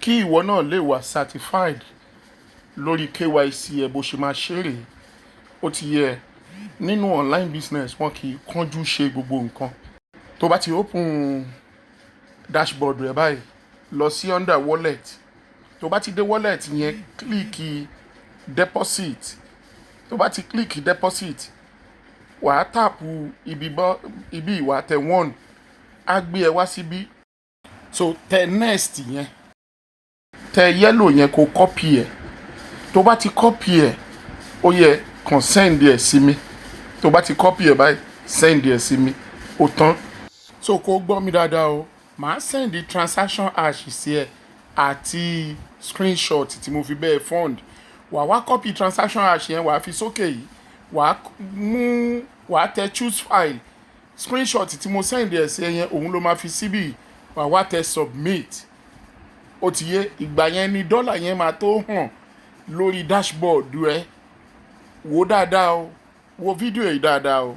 kí ìwọ náà lè wà certified lórí KYC ẹ bó ṣe máa ṣe rèé. Ó ti yẹ nínú online business wọn kì í kánjú ṣe gbogbo nǹkan. Tó bá ti open dashboard rẹ báyìí lọ sí under wallet. Tó bá ti dé wallet yẹn click deposit. Tó bá ti click deposit wàá tàpù ibi ìwà tẹ 1 á gbé ẹ wá síbí. So tẹ next yẹn tẹ yellow yẹn kó copy ẹ. Tó bá ti copy ẹ ó yẹ kàn send ẹ sí mi. Tó bá ti copy ẹ báyìí send ẹ sí mi ó tán. So kó gbọ́ mi dáadáa o, màá send the transaction hash sí ẹ àti screenshot tí mo fi bẹ́ẹ̀ fund. Wá copy transaction hash yẹn wàá fi sókè yìí, wàá tẹ choose file, screenshot tí mo send ẹ sí ẹ yẹn òun ló máa fi síbí, wá tẹ submit. Ó ti yé, ìgbà yẹn ni dọ́là yẹn máa tó hàn lórí dashboard rẹ. Wo dáadáa o, wo fídíò yìí dáadáa o.